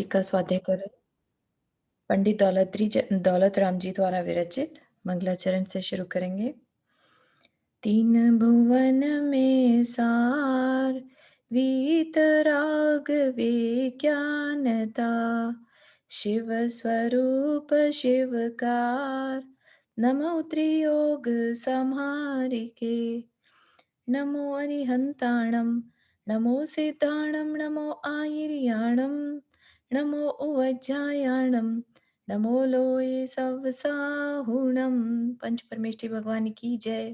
नाटिक का स्वाध्याय कर रहे हैं। पंडित दौलत राम जी द्वारा विरचित मंगलाचरण से शुरू करेंगे। तीन भुवन में सार वीतराग विज्ञानता, शिव स्वरूप शिवकार, नमो त्रियोग संहारिके, नमो अरिहंताणं, नमो सिद्धाणं, नमो आयर्याणं, नमो उवज्जायाणं, नमो लोये सवसाहुणं। पंच परमेष्ठी भगवान की जय।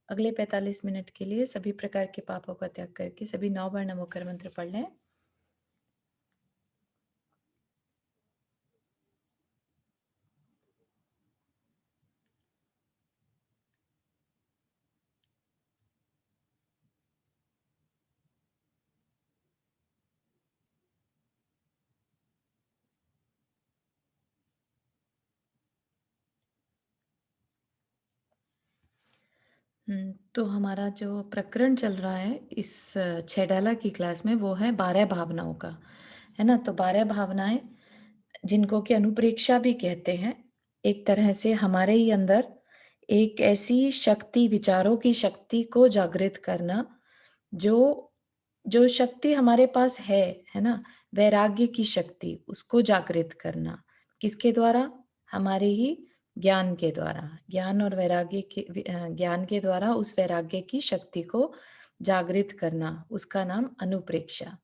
अगले 45 मिनट के लिए सभी प्रकार के पापों का त्याग करके सभी 9 बार नमोकर मंत्र पढ़ लें। तो हमारा जो प्रकरण चल रहा है इस छेडाला की क्लास में वो है 12 भावनाओं का, है ना। तो 12 भावनाएं जिनको कि अनुप्रेक्षा भी कहते हैं, एक तरह से हमारे ही अंदर एक ऐसी शक्ति, विचारों की शक्ति को जागृत करना, जो जो शक्ति हमारे पास है ना, वैराग्य की शक्ति, उसको जागृत करना। किसके द्वारा? हमारे ही ज्ञान के द्वारा। ज्ञान और वैराग्य के ज्ञान के द्वारा उस वैराग्य की शक्ति को जागृत करना, उसका नाम अनुप्रेक्षा।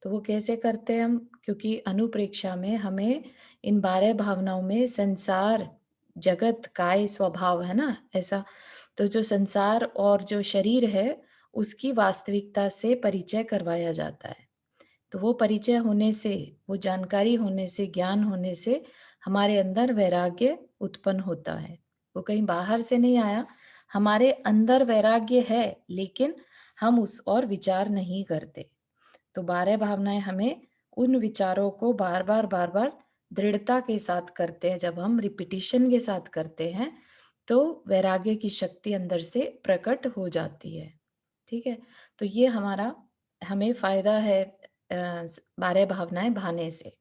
तो वो कैसे करते हैं हम? क्योंकि अनुप्रेक्षा में हमें इन 12 भावनाओं में संसार, जगत, काय, स्वभाव, है ना, ऐसा। तो जो संसार और जो शरीर है, उसकी वास्तविकता से परिचय करवाया जाता है। तो वो परिचय होने से, वो जानकारी होने से, ज्ञान होने से हमारे अंदर वैराग्य उत्पन्न होता है। वो कहीं बाहर से नहीं आया, हमारे अंदर वैराग्य है, लेकिन हम उस और विचार नहीं करते। तो 12 भावनाएं हमें उन विचारों को बार बार दृढ़ता के साथ करते हैं। जब हम रिपीटिशन के साथ करते हैं तो वैराग्य की शक्ति अंदर से प्रकट हो जाती है। ठीक है, तो ये हमारा हमें फायदा है 12 भावनाएं भाने से।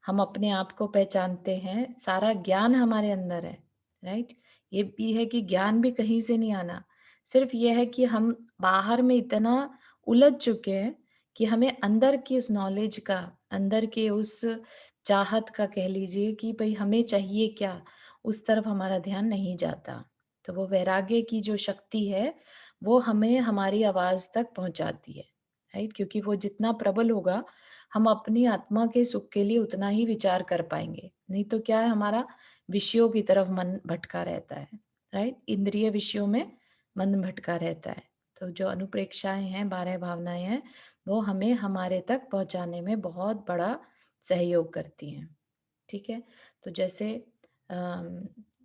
हम अपने आप को पहचानते हैं, सारा ज्ञान हमारे अंदर है, राइट। ये भी है कि ज्ञान भी कहीं से नहीं आना, सिर्फ ये है कि हम बाहर में इतना उलझ चुके हैं कि हमें अंदर की उस नॉलेज का, अंदर के उस चाहत का, कह लीजिए कि भाई हमें चाहिए क्या, उस तरफ हमारा ध्यान नहीं जाता। तो वो वैराग्य की जो शक्ति है वो हमें हमारी आवाज तक पहुंचाती है, राइट। क्योंकि वो जितना प्रबल होगा, हम अपनी आत्मा के सुख के लिए उतना ही विचार कर पाएंगे। नहीं तो क्या है, हमारा विषयों की तरफ मन भटका रहता है, राइट। इंद्रिय विषयों में मन भटका रहता है। तो जो अनुप्रेक्षाएं हैं, 12 भावनाएं हैं, वो हमें हमारे तक पहुंचाने में बहुत बड़ा सहयोग करती हैं। ठीक है, तो जैसे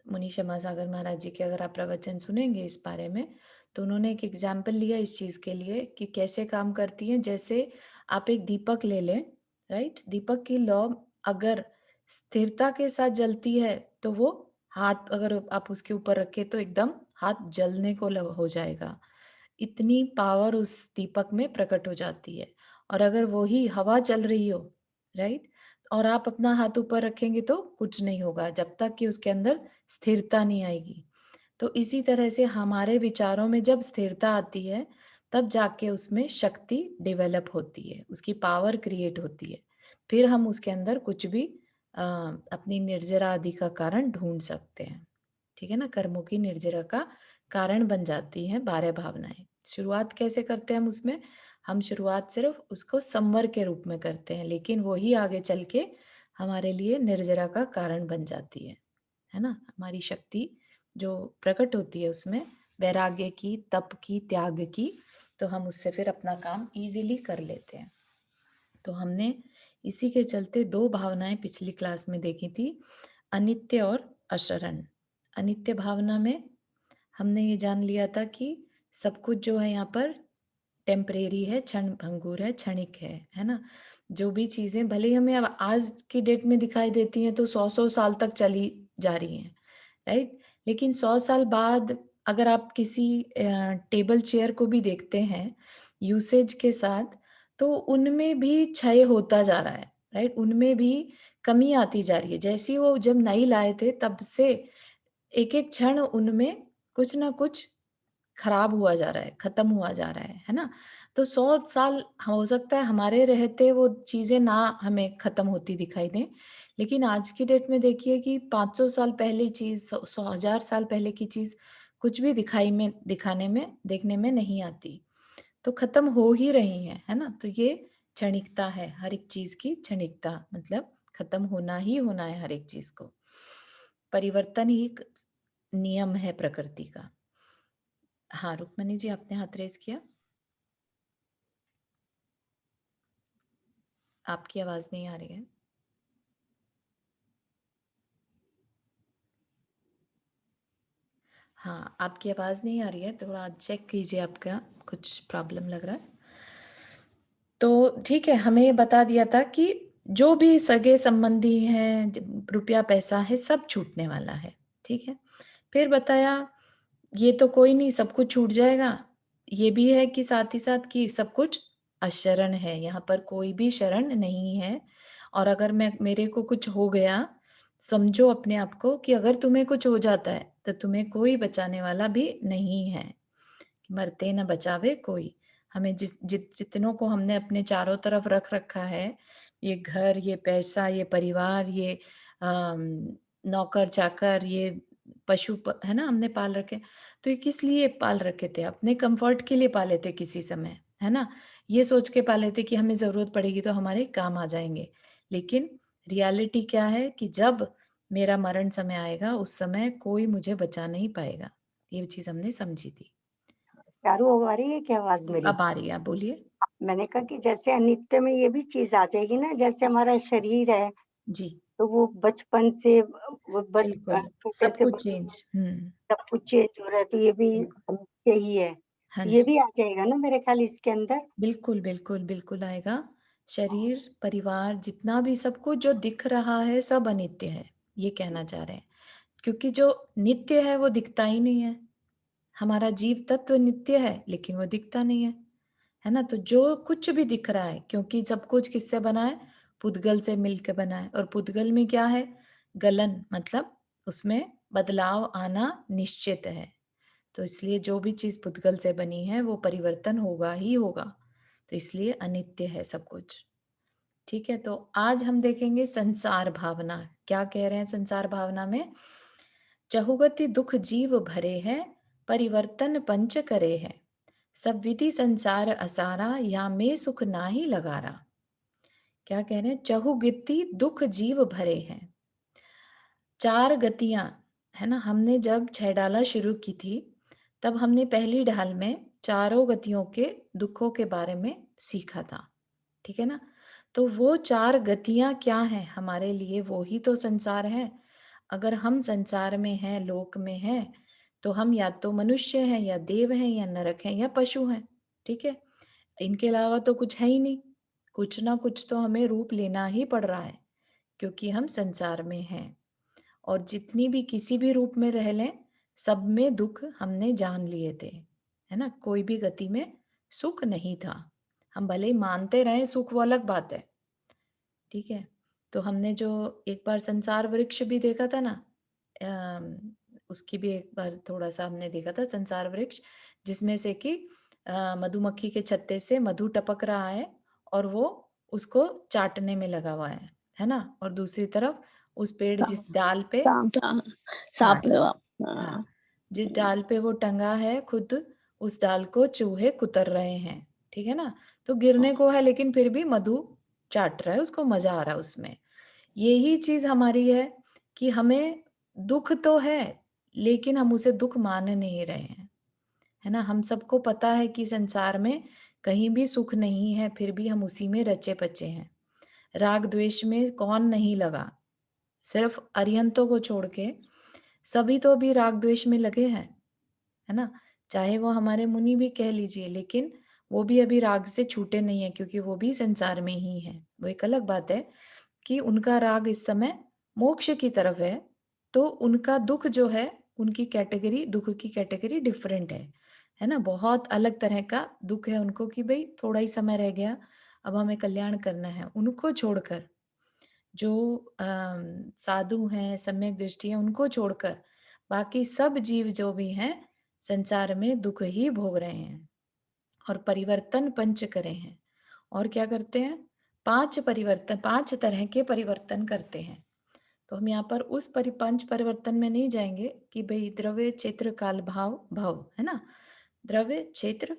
मुनि क्षमा सागर महाराज जी के अगर आप प्रवचन सुनेंगे इस बारे में, तो उन्होंने एक एग्जाम्पल लिया इस चीज के लिए कि कैसे काम करती है। जैसे आप एक दीपक ले लें, राइट। दीपक की लौ अगर स्थिरता के साथ जलती है तो वो हाथ अगर आप उसके ऊपर रखे तो एकदम हाथ जलने को हो जाएगा। इतनी पावर उस दीपक में प्रकट हो जाती है। और अगर वो ही हवा चल रही हो, राइट, और आप अपना हाथ ऊपर रखेंगे तो कुछ नहीं होगा जब तक कि उसके अंदर स्थिरता नहीं आएगी। तो इसी तरह से हमारे विचारों में जब स्थिरता आती है, तब जाके उसमें शक्ति डेवलप होती है, उसकी पावर क्रिएट होती है। फिर हम उसके अंदर कुछ भी अपनी निर्जरा आदि का कारण ढूंढ सकते हैं। ठीक है ना, कर्मों की निर्जरा का कारण बन जाती हैं 12 भावनाएं। शुरुआत कैसे करते हैं हम उसमें? हम शुरुआत सिर्फ उसको संवर के रूप में करते हैं, लेकिन वो ही आगे चल के हमारे लिए निर्जरा का कारण बन जाती है ना। हमारी शक्ति जो प्रकट होती है उसमें वैराग्य की, तप की, त्याग की, तो हम उससे फिर अपना काम इजीली कर लेते हैं। तो हमने इसी के चलते 2 भावनाएं पिछली क्लास में देखी थी, अनित्य और अशरण। अनित्य भावना में हमने ये जान लिया था कि सब कुछ जो है यहाँ पर टेम्परेरी है, क्षण भंगुर है, क्षणिक है ना। जो भी चीजें भले ही हमें अब आज की डेट में दिखाई देती हैं तो 100-100 साल तक चली जा रही हैं, राइट। लेकिन 100 साल बाद अगर आप किसी टेबल चेयर को भी देखते हैं यूसेज के साथ, तो उनमें भी क्षय होता जा रहा है, राइट? उनमें भी कमी आती जा रही है। जैसे ही वो जब नहीं लाए थे तब से एक-एक क्षण उनमें कुछ ना कुछ खराब हुआ जा रहा है, खत्म हुआ जा रहा है ना? तो 100 साल हो सकता है हमारे रहते वो चीज़ें ना हमें खत्म होती दिखाई दें, लेकिन आज की डेट में देखिए कि 500 साल पहले चीज़, 100 1000 साल पहले की चीज़ कुछ भी दिखाने में, देखने में नहीं आती। तो खत्म हो ही रही हैं, है ना? तो ये क्षणिकता है, हर एक चीज़ की क्षणिकता, मतलब खत्म होना ही होना है हर एक चीज़ को। परिवर्तन ही एक नियम है प्रकृति का। हाँ, रुक्मणी जी, आपने हाथ रेज़ किया? आपकी आवाज़ नहीं आ रही है। हाँ, आपकी आवाज़ नहीं आ रही है, थोड़ा चेक कीजिए, आपका कुछ प्रॉब्लम लग रहा है। तो ठीक है, हमें ये बता दिया था कि जो भी सगे-संबंधी हैं, ज रुपया-पैसा है, सब छूटने वाला है, ठीक है? फिर बताया, ये तो कोई नहीं, सब कुछ छूट जाएगा। ये भी है कि साथ ही साथ कि सब कुछ अशरण है, यहाँ पर कोई भी शरण नहीं है। और अगर मेरे को कुछ हो गया, समझो अपने आप को कि अगर तुम्हें कुछ हो जाता है, तो तुम्हें कोई बचाने वाला भी नहीं है। मरते न बचावे कोई। हमें जितनों को हमने अपने चारों तरफ रख रखा है, ये घर, ये पैसा, ये परिवार, ये नौकर-चाकर, ये पशु है ना, हमने पाल रखे। तो ये किस लिए पाल रखे थे? अपने कंफर्ट के लिए पाले थे किसी समय, है ना? ये सोच के पाले थे कि हमें ज़रूरत पड़ेगी तो हमारे काम आ जाएँगे। लेकिन रियलिटी क्या है कि जब मेरा मरण समय आएगा, उस समय कोई मुझे बचा नहीं पाएगा। ये चीज़ हमने समझी थी। चारों ओर आ रही है क्या आवाज़ मेरी? अब आ रही है, आप बोलिए। मैंने कहा कि जैसे अनित्य में ये भी चीज़ आ जाएगी ना, जैसे हमारा शरीर है, जी, तो वो बचपन से वो बिल्कुल, छोटे सब से कुछ बड़े चेंज। हुँ, सब कुछ चेंज हो रहा है, तो ये भी बिल्कुल। अनित्य ही है। हाँ तो ये जी, भी आ जाएगा ना मेरे ख्याल इसके अंदर? बिल्कुल, बिल्कुल, बिल्कुल आएगा। शरीर, परिवार, जितना भी सब कुछ जो दिख रहा है, सब अनित्य है, ये कहना चाह रहे हैं। क्योंकि जो नित्य है, वो दिखता ही नहीं है। हमारा जीव तत्व नित्य है, लेकिन वो दिखता नहीं है ना? तो जो कुछ भी दिख रहा है, क्योंकि सब कुछ किससे बना है? पुद्गल से मिलके बना है, और पुद्गल में क्या है? गलन, मतलब उसमें बदलाव आना निश्चित है। तो इसलिए जो भी चीज़ पुद्गल से बनी है, वो परिवर्तन होगा ही होगा। तो इसलिए अनित्य है सब कुछ। ठीक है? तो आज हम देखेंगे संसार भावना। क्या कह रहे हैं संसार भावना में? चहुगति दुख जीव भरे हैं, परिवर्तन पंच करे हैं। सब विधि संसार असारा, या में सुख नाही लगारा। क्या कह रहे हैं? चहुगिति दुख जीव भरे हैं। 4 गतियाँ, है ना? हमने जब 6 डाला शुरू की थी, तब हमने पहली ढाल में चारों गतियों के दुखों के बारे में सीखा था। ठीक है ना? तो वो 4 गतियाँ क्या हैं हमारे लिए? वो ही तो संसार है। अगर हम संसार में हैं, लोक में हैं, तो हम या तो मनुष्य हैं, या देव हैं, या नरक हैं, या पशु हैं। ठीक है? इनके अलावा तो कुछ है ही नहीं। कुछ ना कुछ तो हमें रूप लेना ही पड़ रहा है, क्योंकि हम संसार में हैं। और जितनी भी किसी भी रूप में रह लें, सब में दुख हमने जान लिए थे, है ना? कोई भी गति में सुख नहीं था। हम भले ही मानते रहें सुख, वो अलग बात है, ठीक है? तो हमने जो एक बार संसार वृक्ष भी देखा था ना, उसकी भी एक बार थोड़ा-सा हमने देखा था संसार वृक्ष, जिसमें से कि मधुमक्खी के छत्ते से मधु टपक रहा है, और वो उसको चाटने में लगा हुआ है ना? और दूसरी तरफ उस पेड़ जिस साँप डाल पे, साँप हाँ, हाँ, साँप आप हाँ, हाँ, जिस हुँ, डाल पे वो टंगा है खुद, उस डाल को चूहे कुतर रहे हैं, ठीक है ना? तो गिरने हाँ, को है, लेकिन फिर भी मधु चाट रहा है, उसको मज़ा आ रहा है उसमें। यही चीज़ हमारी है कि हमें दुःख तो है, लेकिन हम उसे दुःख मान नहीं रहे हैं, है ना? हम सबको पता है कि संसार में कहीं भी सुख नहीं है, फिर भी हम उसी में रचे-पचे हैं। राग-द्वेष में कौन नहीं लगा? सिर्फ़ अरिहंतों को छोड़ के सभी तो अभी राग-द्वेष में लगे हैं, है ना? चाहे वो हमारे मुनि भी कह लीजिए, लेकिन वो भी अभी राग से छूटे नहीं हैं, क्योंकि वो भी संसार में ही हैं। वो एक अलग बात है कि उनका राग इस समय मोक्ष की तरफ है, तो उनका दुःख जो है, उनकी कैटेगरी, दुःख की कैटेगरी डिफरेंट है ना? बहुत अलग तरह का दुःख है उनको कि भई थोड़ा ही समय रह गया, अब हमें कल्याण करना है, उनको छोड़कर। जो साधु हैं, सम्यक दृष्टि है, उनको छोड़कर बाकी सब जीव जो भी हैं, संसार में दुःख ही भोग रहे हैं और परिवर्तन पंच करे हैं। और क्या करते हैं? 5 परिवर्तन 5 तरह के परिवर्तन करते हैं। तो हम यहाँ पर उस पंच परिवर्तन में नहीं जाएँगे कि भई द्रव्य, क्षेत्र, काल, भाव, भव, है ना? द्रव्य, क्षेत्र,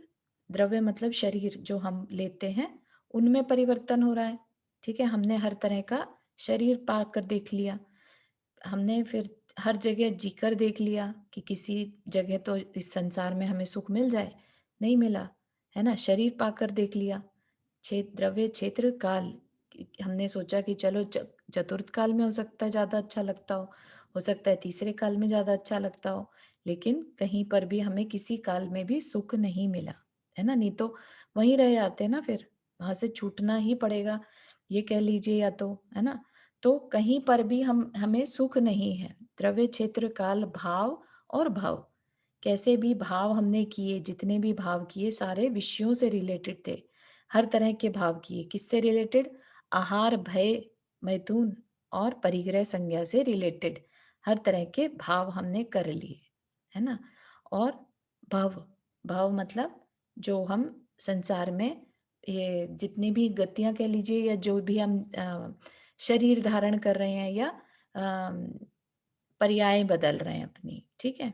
द्रव्य मतलब शरीर जो हम लेते हैं, उनमें परिवर्तन हो रहा है, ठीक है? हमने हर तरह का शरीर पाकर देख लिया। हमने फिर हर जगह जीकर देख लिया कि किसी जगह तो इस संसार में हमें सुख मिल जाए, नहीं मिला, है ना? शरीर पाकर देख लिया। द्रव्य, क्षेत्र, काल हमने सोचा कि चलो चतुर्थ काल में हो सकता है ज़्यादा अच्छा लगता हो सकता है तीसरे काल में ज़्यादा अच्छा लगता हो, लेकिन कहीं पर भी हमें किसी काल में भी सुख नहीं मिला, है ना? नहीं तो वहीं रह जाते ना फिर, वहाँ से छूटना ही पड़ेगा, ये कह लीजिए या तो, है ना? तो कहीं पर भी हमें सुख नहीं है। द्रव्य, क्षेत्र, काल, भाव और भव। कैसे भी भाव हमने किए, जितने भी भाव किए सारे विषयों से रिलेटेड थे। हर तरह के भाव किए, किससे रिलेटेड? आहार, भय, मैथुन और परिग्रह संज्ञा से रिलेटेड हर तरह के भाव हमने कर लिए, है ना? और भव, भव मतलब जो हम संसार में ये जितनी भी गतियाँ कह लीजिए या जो भी हम शरीर धारण कर रहे हैं या पर्याय बदल रहे हैं अपनी, ठीक है?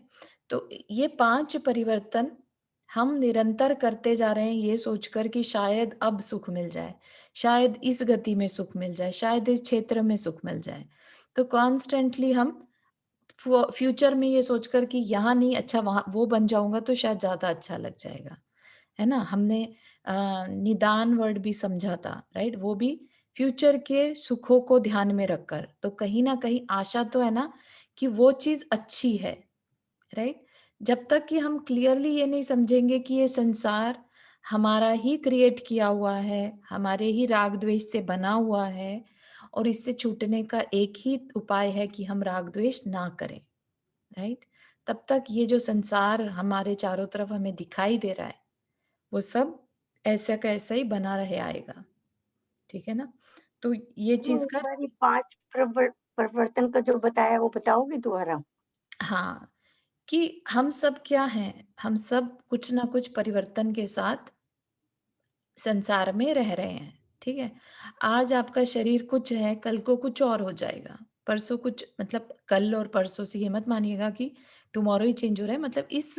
तो ये 5 परिवर्तन हम निरंतर करते जा रहे हैं ये सोचकर कि शायद अब सुख मिल जाए, शायद इस गति में सुख मिल जाए, शायद इस क्षेत्र में सुख मिल जाए। तो कॉन्स्टेंटली हम फ्यूचर में ये सोचकर कि यहाँ नहीं अच्छा वहाँ वो बन जाऊँगा तो शायद ज़्यादा अच्छा लग जाएगा, है ना? हमने निदान वर्ड भी समझा था, राइट? वो भी फ्यूचर के सुखों को ध्यान में रखकर। तो कहीं न कहीं आशा तो है ना कि वो चीज़ अच्छी है, राइट? जब तक कि हम क्लियरली ये नहीं समझेंगे कि ये संसार हमारा ही क्रिएट किया हुआ है, हमारे ही राग द्वेष से बना हुआ है और इससे छूटने का एक ही उपाय है कि हम राग द्वेष ना करें, राइट? तब तक ये जो संसार हमारे चारों तरफ हमें दिखाई दे रहा है, वो सब ऐसा का ऐसा ही बना रहे आएगा, ठीक है ना? तो ये वो चीज़ एक का बार ये 5 परिवर्तन का जो बताया वो बताओगे दोबारा? हाँ, कि हम सब क्या हैं? हम सब कुछ ना कुछ परिवर्तन के साथ संसार में रह रहे हैं, ठीक है? आज आपका शरीर कुछ है, कल को कुछ और हो जाएगा। परसों कुछ मतलब कल और परसों से ये मत मानिएगा कि टुमारो ही चेंज हो रहा है, मतलब इस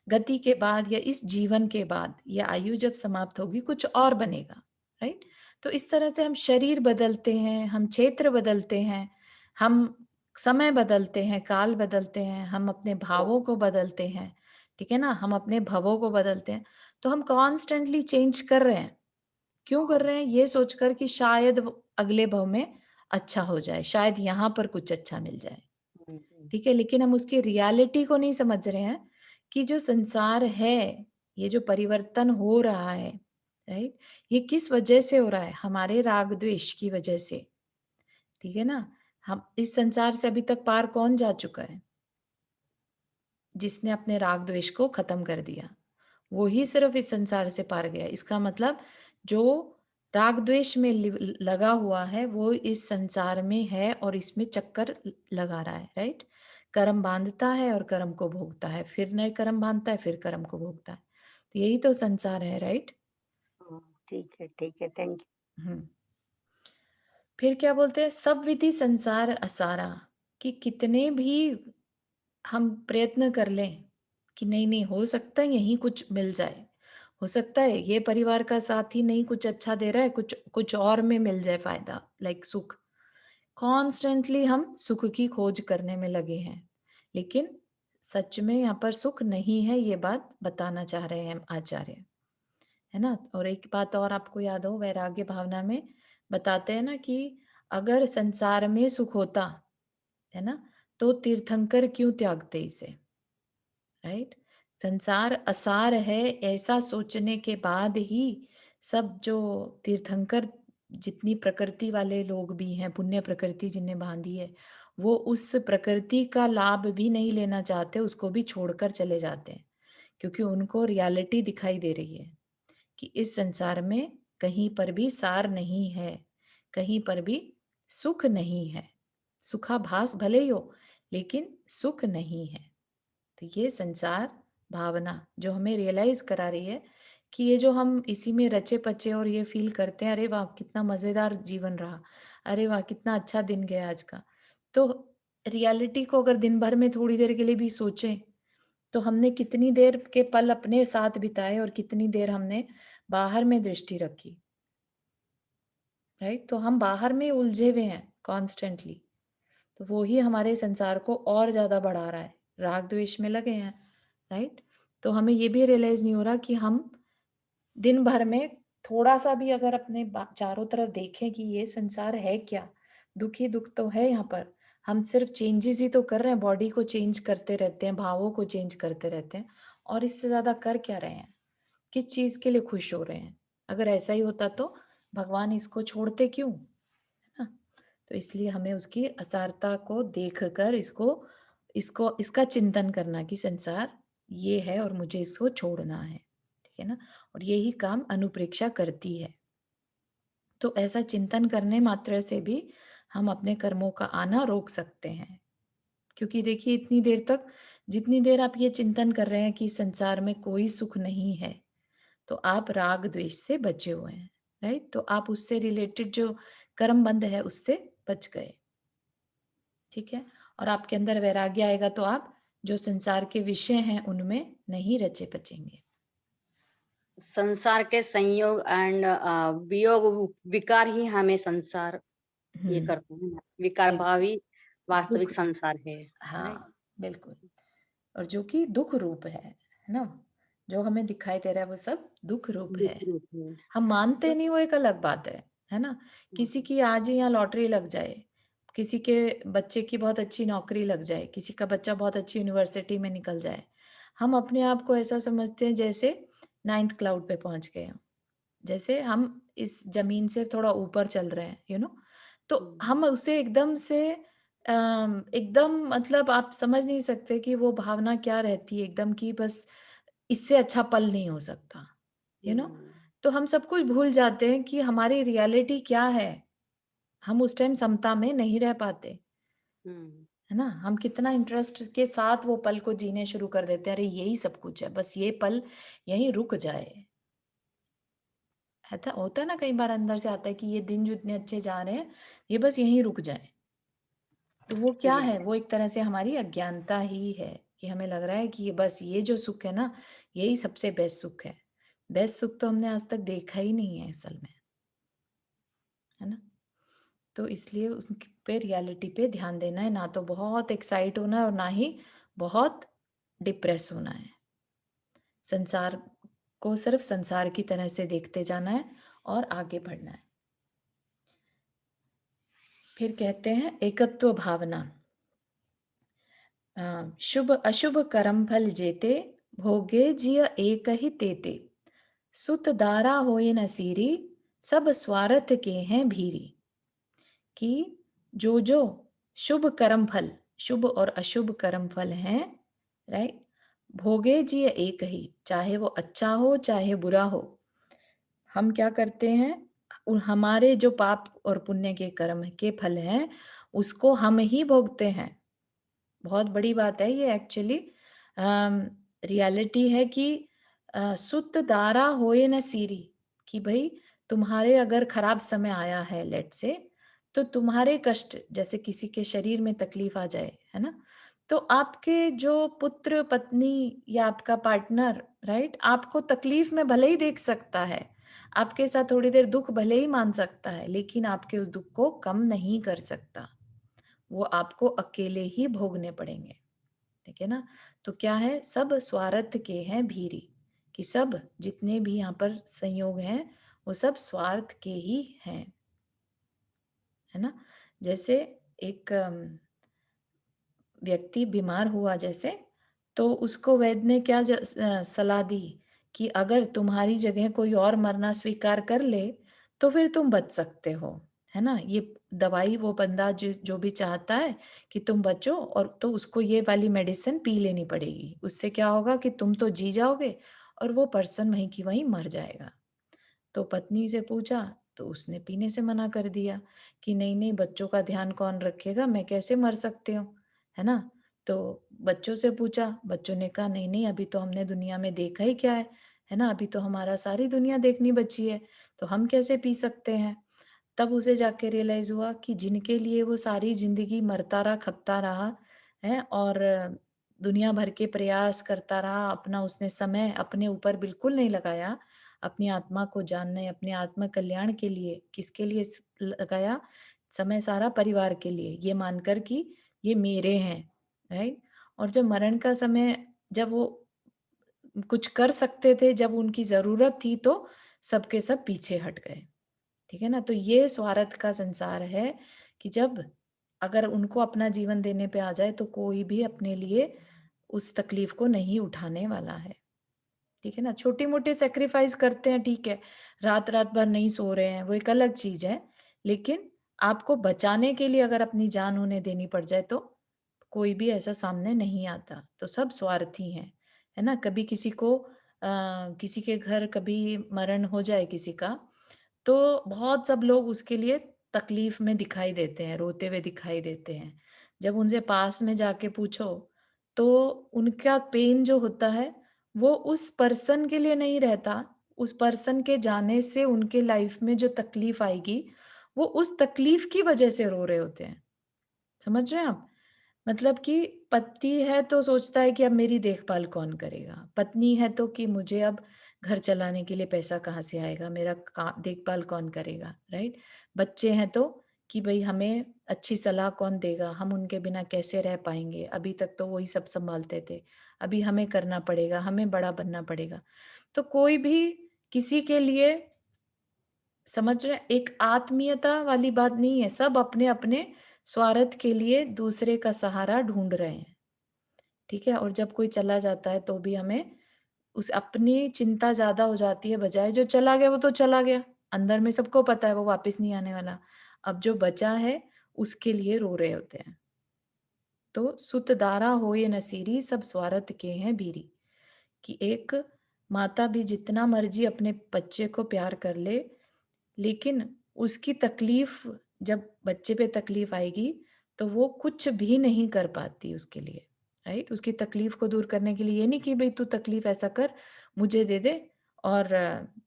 गति के बाद या इस जीवन के बाद ये आयु जब समाप्त होगी कुछ और बनेगा, राइट? तो इस तरह से हम शरीर बदलते हैं, हम क्षेत्र बदलते हैं, हम समय बदलते हैं, काल बदलते हैं, हम अपने भावों को बदलते हैं, ठीक है ना? हम अपने भवों को बदलते हैं। तो हम कॉन्स्टेंटली चेंज कर रहे हैं। क्यों कर रहे हैं? ये सोचकर कि शायद वो अगले भव में अच्छा हो जाए, शायद यहाँ पर कुछ अच्छा मिल जाए, हुँ, हुँ। ठीक है? लेकिन हम उसकी रियलिटी को नहीं समझ रहे हैं कि जो संसार है, ये जो परिवर्तन हो रहा है, राइट? ये किस वजह से हो रहा है? हमारे राग द्वेष की वजह से, ठीक है ना? हम इस संसार से अभी तक पार कौन जा चुका है? जिसने अपने राग द्वेष को खत्म कर दिया। वो ही सिर्फ इस संसार से पार गया। इसका मतलब जो राग द्वेष में लगा हुआ है वो इस संसार में है और इसमें चक्कर लगा रहा है, राइट? कर्म बांधता है और कर्म को भोगता है, फिर नए कर्म बांधता है, फिर कर्म को भोगता है। तो यही तो संसार है, राइट? हाँ, ठीक है, थैंक यू। हम्म। फिर क्या बोलते हैं, सब विधि संसार असारा, कि कितने भी हम प्रयत्न कर लें कि नहीं नहीं हो सकता है यहीं कुछ मिल जाए, हो सकता है ये परिवार का साथ ही नहीं कुछ अच्छा दे रहा है, कुछ कुछ और में मिल जाए फायदा, लाइक सुख। कॉन्स्टेंटली हम सुख की खोज करने में लगे हैं, लेकिन सच में यहाँ पर सुख नहीं है, ये बात बताना चाह रहे हैं आचार्य, है ना? और एक बात और आपको याद हो, वैराग्य भावना में बताते हैं ना कि अगर संसार में सुख होता, है ना, तो तीर्थंकर क्यों त्यागते इसे, राइट? संसार असार है ऐसा सोचने के बाद ही सब जो तीर्थंकर, जितनी प्रकृति वाले लोग भी हैं, पुण्य प्रकृति जिन्हें बांधी है, वो उस प्रकृति का लाभ भी नहीं लेना चाहते, उसको भी छोड़कर चले जाते हैं, क्योंकि उनको रियलिटी दिखाई दे रही है कि इस संसार में कहीं पर भी सार नहीं है, कहीं पर भी सुख नहीं है। सुखाभास भले ही हो, लेकिन सुख नहीं है। तो ये संसार भावना जो हमें रियलाइज़ करा रही है कि ये जो हम इसी में रचे-पचे और ये फ़ील करते हैं, अरे वाह! कितना मज़ेदार जीवन रहा। अरे वाह! कितना अच्छा दिन गया आज का। तो रियलिटी को अगर दिन भर में थोड़ी देर के लिए भी सोचें, तो हमने कितनी देर के पल अपने साथ बिताए और कितनी देर हमने बाहर में दृष्टि रखी, राइट? तो हम बाहर में उलझे हुए हैं कॉन्स्टेंटली। तो वो ही हमारे संसार को और ज़्यादा बढ़ा रहा है, राग-द्वेष में लगे हैं, राइट? तो हमें ये भी रियलाइज़ नहीं हो रहा कि हम दिन भर में थोड़ा-सा भी अगर अपने चारों तरफ देखें कि ये संसार है क्या? दुःख ही दुःख तो है यहाँ पर। हम सिर्फ़ चेंजेज़ ही तो कर रहे हैं, बॉडी को चेंज करते रहते हैं, भावों को चेंज करते रहते हैं और इससे ज़्यादा कर क्या रहे हैं? किस चीज़ के लिए खुश हो रहे हैं? अगर ऐसा ही होता तो भगवान इसको छोड़ते क्यों? है ना? तो इसलिए हमें उसकी असारता को देखकर इसको इसको इसका चिंतन करना कि संसार ये है और मुझे इसको छोड़ना है। ठीक है ना? और यही काम अनुप्रेक्षा करती है। तो ऐसा चिंतन करने मात्र से भी हम अपने कर्मों का आना रोक सकते हैं। क्योंकि देखिए इतनी देर तक जितनी देर आप ये चिंतन कर रहे हैं कि संसार में कोई सुख नहीं है, तो आप राग द्वेष से बचे हुए हैं, राइट? तो आप उससे रिलेटेड जो कर्म बंध है उससे बच गए, ठीक है? और आपके अंदर वैराग्य आएगा तो आप जो संसार के विषय हैं उनमें नहीं रचे-पचेंगे। संसार के संयोग एंड वियोग विकार ही हमें संसार हुँ, ये करते हैं ना, विकार बिल्कुल, भावी वास्तविक दुःख संसार है, राइट? हाँ, बिल्कुल। और जो कि दुःख रूप है ना? जो हमें दिखाई दे रहा है वो सब दुःख रूप दुःख है। रूप है। हम मानते तो नहीं वो एक अलग बात है ना? किसी की आज ही यहाँ लॉटरी लग जाए, किसी के बच्चे की बहुत अच्छी नौकरी लग जाए, किसी का बच्चा बहुत अच्छी यूनिवर्सिटी में निकल जाए। हम अपने आप को ऐसा समझते हैं जैसे 9th क्लाउड पे पहुँच गए हों। जैसे हम इस ज़मीन से थोड़ा ऊपर चल रहे हैं, तो हुँ, हम उसे एकदम से एकदम मतलब आप समझ नहीं सकते कि वो भावना क्या रहती है एकदम कि बस इससे अच्छा पल नहीं हो सकता, यू नो? हुँ, तो हम सब कुछ भूल जाते हैं कि हमारी रियलिटी क्या है? हम उस टाइम समता में नहीं रह पाते, हुँ, है ना? हम कितना इंटरेस्ट के साथ वो पल को जीने शुरू कर देते हैं, अरे यही सब कुछ है, बस ये पल यहीं रुक जाए। ऐसा होता है ना कई बार अंदर से आता है कि ये दिन जो इतने अच्छे जा रहे हैं, ये बस यहीं रुक जाएँ। तो वो क्या जी, है? वो एक तरह से हमारी अज्ञानता ही है कि हमें लग रहा है कि ये बस ये जो सुख है ना, यही सबसे बेस्ट सुख है। बेस्ट सुख तो हमने आज तक देखा ही नहीं है असल में, है ना? तो इसलिए उस पे रियलिटी पे ध्यान देना है, ना तो बहुत एक्साइट होना है और ना ही बहुत डिप्रेस होना है। संसार को सिर्फ़ संसार की तरह से देखते जाना है और आगे बढ़ना है। फिर कहते हैं एकत्व भावना। शुभ अशुभ कर्म फल जेते भोगे जिय एक ही तेते सुत दारा होए न सीरी सब स्वार्थ के हैं भीरी कि जो शुभ कर्म फल शुभ और अशुभ कर्म फल हैं, राइट? भोगे जिय एक ही, चाहे वो अच्छा हो चाहे बुरा हो, हम क्या करते हैं हमारे जो पाप और पुण्य के कर्म के फल हैं उसको हम ही भोगते हैं। बहुत बड़ी बात है ये एक्चुअली। रियलिटी है कि सुत दारा होए न सीरी कि भाई तुम्हारे अगर खराब समय आया है लेट से तो तुम्हारे कष्ट जैसे किसी के शरीर में तकलीफ आ जाए है ना तो आपके जो पुत्र पत्नी या आपका पार्टनर राइट आपको तकलीफ में भले ही देख सकता है आपके साथ थोड़ी देर दुख भले ही मान सकता है लेकिन आपके उस दुख को कम नहीं कर सकता वो आपको अकेले ही भोगने पड़ेंगे ठीक है ना? तो क्या है सब स्वार्थ के हैं भीरी, कि सब जितने भी यहाँ पर संयोग हैं, वो सब स्वार्थ के ही हैं, है ना? जैसे एक व्यक्ति बीमार हुआ जैसे, तो उसको वैद्य ने क्या सलाह दी कि अगर तुम्हारी जगह कोई और मरना स्वीकार कर ले, तो फिर तुम बच सकते हो, है ना? ये दवाई वो बंदा जो भी चाहता है कि तुम बचो और तो उसको ये वाली मेडिसिन पी लेनी पड़ेगी। उससे क्या होगा कि तुम तो जी जाओगे और वो पर्सन वहीं की वहीं मर जाएगा। तो पत्नी से पूछा, तो उसने पीने से मना कर दिया कि नहीं-नहीं बच्चों का ध्यान कौन रखेगा? मैं कैसे मर सकती हूँ, है ना? तो बच्चों से पूछा, बच्चों ने कहा नहीं-नहीं अभी तो हमने दुनिया में देखा ही क्या है ना? अभी तो हमारा सारी दुनिया देखनी बची है, तो हम कैसे पी सकते हैं? तब उसे जाके रियलाइज़ हुआ कि जिनके लिए वो सारी ज़िंदगी मरता रहा, खपता रहा, हैं और दुनिया भर के प्रयास करता रहा, अपना उसने समय अपने ऊपर बिल्कुल नहीं लगाया, अपनी आत्मा को जानने, अपने आत्म कल्याण के लिए, किसके लिए लगाया? समय सारा परिवार के लिए, ये मानकर कि ये मेरे हैं, राइट? और जब मरण का समय जब वो कुछ कर सकते थे, जब उनकी ज़रूरत थी, तो सब के सब पीछे हट गए। ठीक है ना? तो ये स्वार्थ का संसार है कि जब अगर उनको अपना जीवन देने पे आ जाए तो कोई भी अपने लिए उस तकलीफ को नहीं उठाने वाला है। ठीक है ना? छोटे-मोटे सैक्रिफाइस करते हैं ठीक है, रात-रात भर नहीं सो रहे हैं वो एक अलग चीज़ है। लेकिन आपको बचाने के लिए अगर अपनी जान उन्हें देनी पड़ जाए तो कोई भी ऐसा सामने नहीं आता। तो सब स्वार्थी हैं, है ना? कभी किसी को किसी के घर कभी मरण हो जाए किसी का तो बहुत सब लोग उसके लिए तकलीफ में दिखाई देते हैं, रोते हुए दिखाई देते हैं। जब उनसे पास में जाके पूछो, तो उनका पेन जो होता है, वो उस पर्सन के लिए नहीं रहता, उस पर्सन के जाने से उनके लाइफ में जो तकलीफ आएगी, वो उस तकलीफ की वजह से रो रहे होते हैं। समझ रहे हैं आप? मतलब कि पति है तो सोचता है कि अब मेरी देखभाल कौन करेगा? पत्नी है तो कि मुझे अब घर चलाने के लिए पैसा कहाँ से आएगा? मेरा का देखभाल कौन करेगा? राइट? बच्चे हैं तो कि भई हमें अच्छी सलाह कौन देगा? हम उनके बिना कैसे रह पाएँगे? अभी तक तो वही सब सँभालते थे। अभी हमें करना पड़ेगा, हमें बड़ा बनना पड़ेगा। तो कोई भी किसी के लिए समझ रहे हैं? एक आत्मीयता वाली बात नहीं है। सब अपने-अपने स्वार्थ के लिए दूसरे का सहारा ढूँढ रहे हैं। ठीक है? और जब कोई चला जाता है तो भी हमें उस अपनी चिंता ज़्यादा हो जाती है बजाए जो चला गया वो तो चला गया। अंदर में सबको पता है वो वापस नहीं आने वाला। अब जो बचा है उसके लिए रो रहे होते हैं। तो सुत दारा होए नसीरी सब स्वार्थ के हैं बीरी। कि एक माता भी जितना मर्ज़ी अपने बच्चे को प्यार कर ले, लेकिन उसकी तकलीफ़ जब बच्चे पे तकलीफ़ आएगी, तो वो कुछ भी नहीं कर पाती उसके लिए, राइट? उसकी तकलीफ़ को दूर करने के लिए ये नहीं कि भई तू तकलीफ़ ऐसा कर, मुझे दे दे और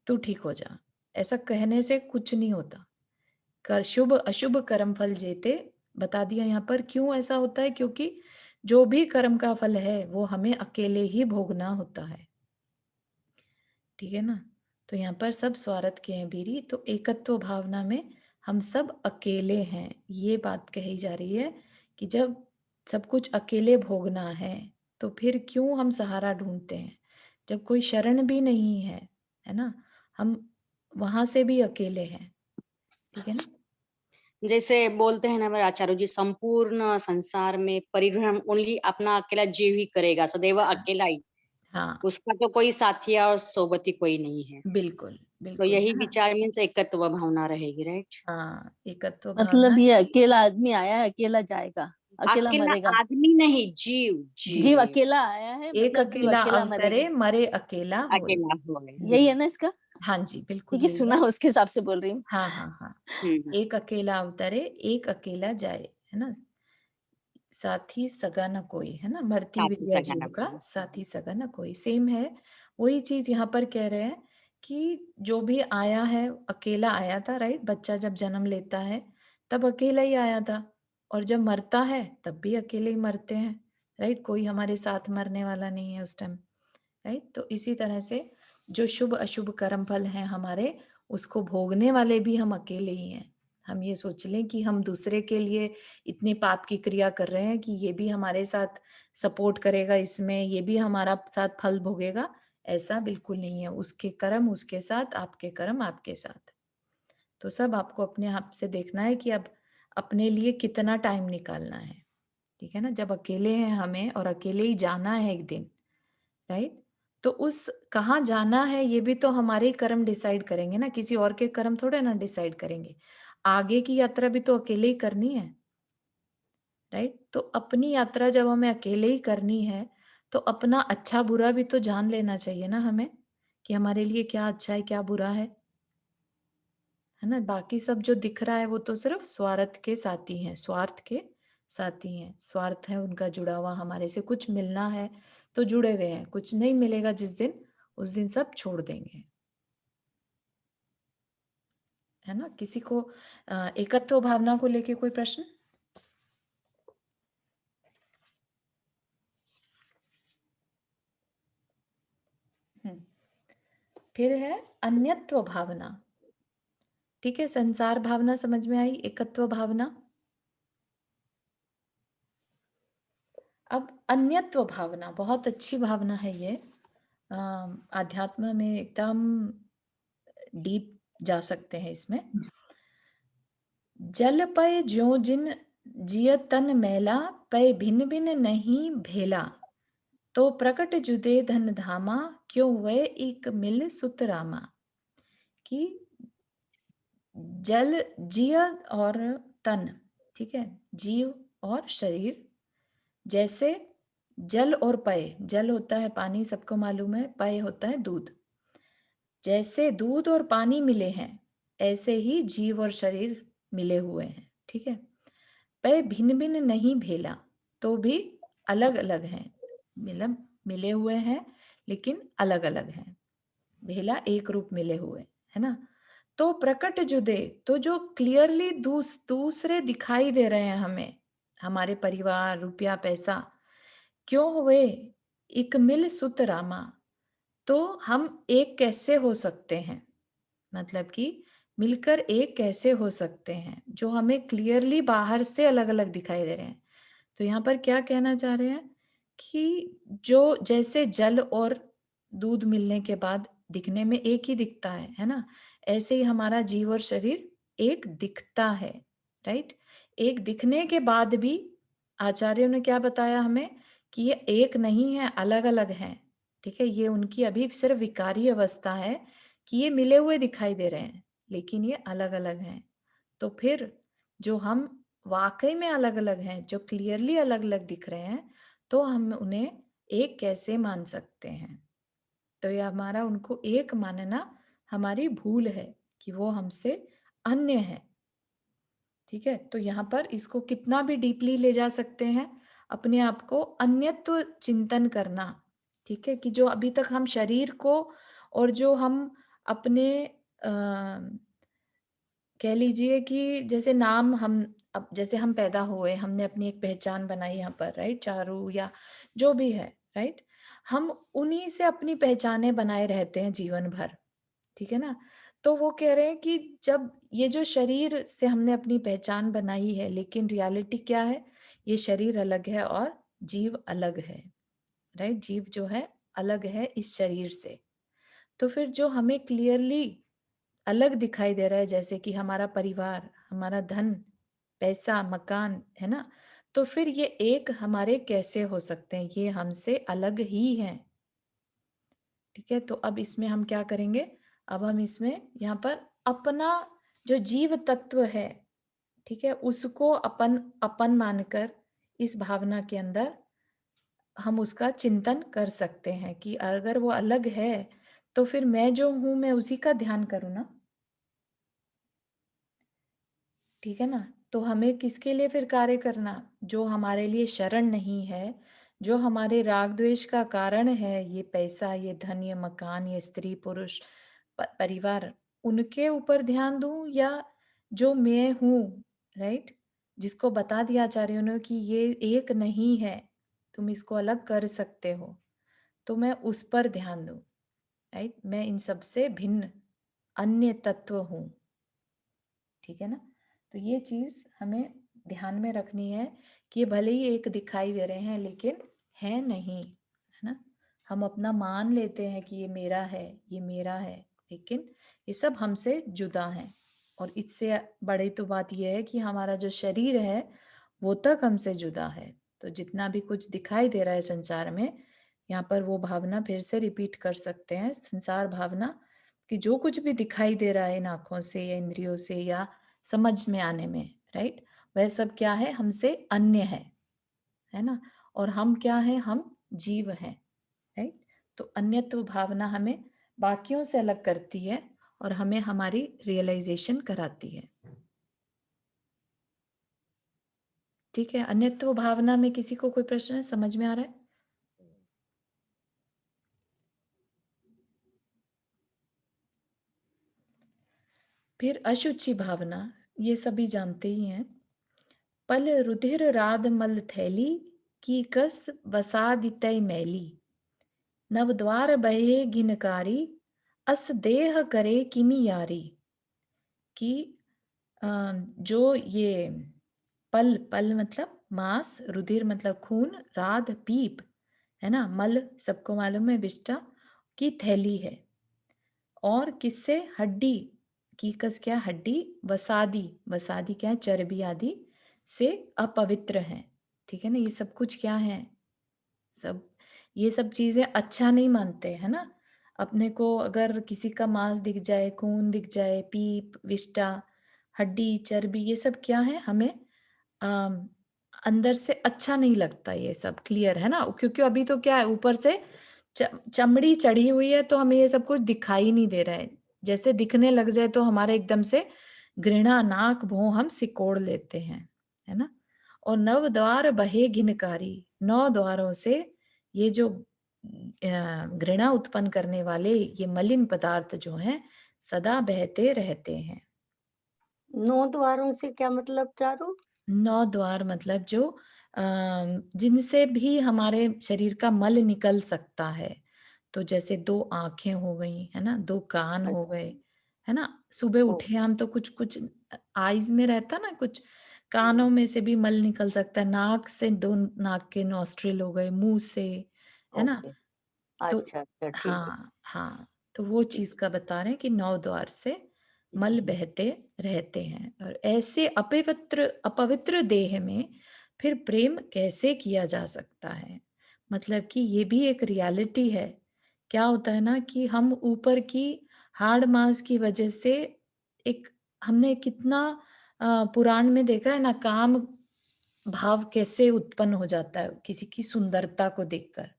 तू ठीक हो जा। ऐसा कहने से कुछ नहीं होता। कर शुभ अशुभ कर्म फल जेते बता दिया यहाँ पर क्यों ऐसा होता है? क्योंकि जो भी कर्म का फल है, वो हमें अकेले ही भोगना होता है। ठीक है ना? तो यहाँ पर सब स्वार्थ के हैं बीरी, तो एकत्व भावना में हम सब अकेले हैं। ये बात कही जा रही है कि जब सब कुछ अकेले भोगना है, तो फिर क्यों हम सहारा ढूँढते हैं? जब कोई शरण भी नहीं है ना? हम वहाँ से भी अकेले हैं। ठीक है ना? जैसे बोलते हैं ना हमारे आचार्य जी, संपूर्ण संसार में परिभ्रमण ओनली अपना अकेला जीव ही करेगा, सदैव अकेला ही। हाँ, उसका तो कोई साथी और सोबती कोई नहीं है। बिल्कुल, तो बिल्कुल, यही है ना? विचार मीन्स एकत्व भावना रहेगी, राइट? हाँ, एकत्व भावना मतलब ये अकेला आदमी आया है, अकेला जाएगा, अकेला अकेला मरेगा। आदमी नहीं, जीव, जीव जीव अकेला आया है एक मतलब जीव अकेला अकेला अवतरे, मरेगा। मरे अकेला होए। अकेला होए। यही है ना इसका? हाँ जी, बिल्कुल क्योंकि यही सुना है। उसके हिसाब से बोल रही हूँ। हाँ, हाँ, हाँ। हुँ, एक अकेला अवतरे, एक अकेला जाए, है ना? साथी सगा न कोई, है ना? मरती साथी विद्या सगा जीव ना का, कोई। साथी सगा न कोई। सेम है, वही चीज़ यहाँ पर कह रहे हैं कि जो भी आया है, अकेला आया था, राइट? बच्चा जब जन्म लेता है, तब अकेला ही आया था और जब मरता है, तब भी अकेले ही मरते हैं, राइट? कोई हमारे साथ मरने वाला नहीं है उस टाइम। राइट? तो इसी तरह से जो शुभ-अशुभ कर्म फल हैं हमारे, उसको भोगने वाले भी हम अकेले ही हैं। हम ये सोच लें कि हम दूसरे के लिए इतनी पाप की क्रिया कर रहे हैं कि ये भी हमारे साथ सपोर्ट करेगा इसमें, ये भी हमारा साथ फल भोगेगा, ऐसा बिल्कुल नहीं है। उसके कर्म उसके साथ, आपके कर्म आपके साथ। तो सब आपको अपने आप से देखना है कि अब अपने लिए कितना टाइम निकालना है। ठीक है ना? जब अकेले हैं हमें और अकेले ही जाना है एक दिन, राइट? तो उस कहाँ जाना है ये भी तो हमारे ही कर्म डिसाइड करेंगे ना, किसी और के कर्म थोड़े ना डिसाइड करेंगे। आगे की यात्रा भी तो अकेले ही करनी है, राइट? तो अपनी यात्रा जब हमें अकेले ही करनी है, तो अपना अच्छा-बुरा भी तो जान लेना चाहिए ना हमें, कि हमारे लिए क्या अच्छा है, क्या बुरा है है ना? बाकी सब जो दिख रहा है वो तो सिर्फ स्वार्थ के साथी हैं, स्वार्थ के साथी हैं। स्वार्थ है उनका जुड़ा हुआ, हमारे से कुछ मिलना है तो जुड़े हुए हैं, कुछ नहीं मिलेगा जिस दिन, उस दिन सब छोड़ देंगे। है ना? किसी को एकत्व भावना को लेके कोई प्रश्न? फिर है अन्यत्व भावना। ठीक है, संसार भावना समझ में आई, एकत्व भावना। अब अन्यत्व भावना बहुत अच्छी भावना है ये। आध्यात्म में एकदम डीप जा सकते हैं इसमें। जल पय ज्यों जिन जिय तन मैला, पय भिन्न भिन्न नहीं भेला, तो प्रकट जुदे धन धामा, क्यों वह एक मिल सुतरामा। कि जल, जिय और तन, ठीक है, जीव और शरीर, जैसे जल और पय, जल होता है पानी सबको मालूम है, पय होता है दूध। जैसे दूध और पानी मिले हैं ऐसे ही जीव और शरीर मिले हुए हैं, ठीक है। पय भिन्न भिन्न नहीं भेला, तो भी अलग अलग हैं, मतलब मिले हुए हैं लेकिन अलग अलग हैं। भेला एक रूप मिले हुए, है ना। तो प्रकट जुदे, तो जो क्लियरली दूसरे दिखाई दे रहे हैं हमें, हमारे परिवार, रुपया, पैसा, क्यों हुए इक मिल सुत रामा, तो हम एक कैसे हो सकते हैं, मतलब कि मिलकर एक कैसे हो सकते हैं, जो हमें क्लियरली बाहर से अलग अलग दिखाई दे रहे हैं। तो यहाँ पर क्या कहना चाह रहे हैं कि जो जैसे जल और दूध मिलने के बाद दिखने में एक ही दिखता है ना, ऐसे ही हमारा जीव और शरीर एक दिखता है, राइट। एक दिखने के बाद भी आचार्यों ने क्या बताया हमें कि ये एक नहीं है, अलग अलग हैं, ठीक है। ये उनकी अभी सिर्फ विकारी अवस्था है कि ये मिले हुए दिखाई दे रहे हैं लेकिन ये अलग अलग हैं। तो फिर जो हम वाकई में अलग अलग हैं, जो क्लियरली अलग अलग दिख रहे हैं, तो हम उन्हें एक कैसे मान सकते हैं। तो ये हमारा उनको एक मानना हमारी भूल है कि वो हमसे अन्य है, ठीक है। तो यहाँ पर इसको कितना भी डीपली ले जा सकते हैं, अपने आप को अन्यत्व चिंतन करना, ठीक है। कि जो अभी तक हम शरीर को और जो हम अपने कह लीजिए कि जैसे नाम हम, अब जैसे हम पैदा हुए, हमने अपनी एक पहचान बनाई यहाँ पर, राइट, चारू या जो भी है, राइट, हम उन्हीं से अपनी पहचानें बनाए रहते हैं जीवन भर, ठीक है ना। तो वो कह रहे हैं कि जब ये जो शरीर से हमने अपनी पहचान बनाई है, लेकिन रियलिटी क्या है, ये शरीर अलग है और जीव अलग है, राइट। जीव जो है अलग है इस शरीर से। तो फिर जो हमें क्लियरली अलग दिखाई दे रहा है, जैसे कि हमारा परिवार, हमारा धन, पैसा, मकान, है ना, तो फिर ये एक हमारे कैसे हो सकते हैं, ये हमसे अलग ही हैं, ठीक है। तो अब इसमें हम क्या करेंगे, अब हम इसमें यहाँ पर अपना जो जीव तत्व है, ठीक है, उसको अपन अपन मानकर इस भावना के अंदर हम उसका चिंतन कर सकते हैं कि अगर वो अलग है तो फिर मैं जो हूं मैं उसी का ध्यान करूँ ना, ठीक है ना। तो हमें किसके लिए फिर कार्य करना, जो हमारे लिए शरण नहीं है, जो हमारे राग द्वेष का कारण है, ये पैसा, ये धन, ये मकान, ये स्त्री पुरुष, परिवार, उनके ऊपर ध्यान दूं, या जो मैं हूँ, राइट, जिसको बता दिया आचार्यों ने कि ये एक नहीं है, तुम इसको अलग कर सकते हो, तो मैं उस पर ध्यान दूं, राइट। मैं इन सब से भिन्न अन्य तत्व हूँ, ठीक है ना। तो ये चीज हमें ध्यान में रखनी है कि ये भले ही एक दिखाई दे रहे हैं लेकिन है नहीं, है ना। हम अपना मान लेते हैं कि ये मेरा है, ये मेरा है, लेकिन ये सब हमसे जुदा है। और इससे बड़ी तो बात यह है कि हमारा जो शरीर है वो तक हमसे जुदा है। तो जितना भी कुछ दिखाई दे रहा है संसार में, यहाँ पर वो भावना फिर से रिपीट कर सकते हैं, संसार भावना, कि जो कुछ भी दिखाई दे रहा है इन आंखों से या इंद्रियों से या समझ में आने में, राइट, वह सब क्या है, हमसे अन्य है ना। और हम क्या है, हम जीव हैं, राइट। तो अन्यत्व भावना हमें बाकियों से अलग करती है और हमें हमारी रियलाइजेशन कराती है। ठीक है, अन्यत्व भावना में किसी को कोई प्रश्न है, समझ में आ रहा है? फिर अशुचि भावना, ये सभी जानते ही हैं। पल रुधिर राध मल थैली, की कस वसादितय मैली, नवद्वार बहे घिनकारी, अस देह करे किमी यारी। कि जो ये पल, पल मतलब मांस, रुधिर मतलब खून, राध पीप, है ना, मल सबको मालूम है विष्टा की थैली है, और किससे, हड्डी, की कस क्या, हड्डी, वसादी, वसादी क्या है, चर्बी आदि से अपवित्र है। ठीक है ना, ये सब कुछ क्या है, सब ये सब चीजें अच्छा नहीं मानते, है ना। अपने को अगर किसी का मांस दिख जाए, खून दिख जाए, पीप, विष्टा, हड्डी, चर्बी, ये सब क्या है, हमें अम, अंदर से अच्छा नहीं लगता, ये सब क्लियर है ना, क्योंकि अभी तो क्या है, ऊपर से चमड़ी चढ़ी हुई है, तो हमें ये सब कुछ दिखाई नहीं दे रहा है। जैसे दिखने लग जाए तो हमारे एकदम से घृणा, नाक भौं हम सिकोड़ लेते हैं, है ना। और नव द्वार बहे घिनकारी, 9 द्वारों से ये जो घृणा उत्पन्न करने वाले ये मलिन पदार्थ जो हैं, सदा बहते रहते हैं। 9 द्वारों से क्या मतलब चारों? 9 द्वार मतलब जो जिनसे भी हमारे शरीर का मल निकल सकता है। तो जैसे 2 आँखें हो गई, है ना? 2 कान हो गए, है ना? सुबह ओ, उठे हम तो कुछ-कुछ आईज़ में रहता ना कुछ, कानों में से भी मल निकल सकता है, नाक से 2 नाक के नॉस्ट्रिल हो गए, मुँह से, है ना? ओके। तो अच्छा, अच्छा, ठीक है। हाँ, हाँ, तो वो ठीक। चीज़ का बता रहे हैं कि 9 द्वार से मल हम्म, बहते रहते हैं, और ऐसे अपवित्र देह में फिर प्रेम कैसे किया जा सकता है? मतलब कि ये भी एक रियलिटी है। क्या होता है ना कि हम ऊपर की हाड़ मांस की वजह से एक हमने कितना पुराण में देखा है ना, काम भाव कैसे उत्पन्न हो जाता है किसी की सुंदरता को देखकर,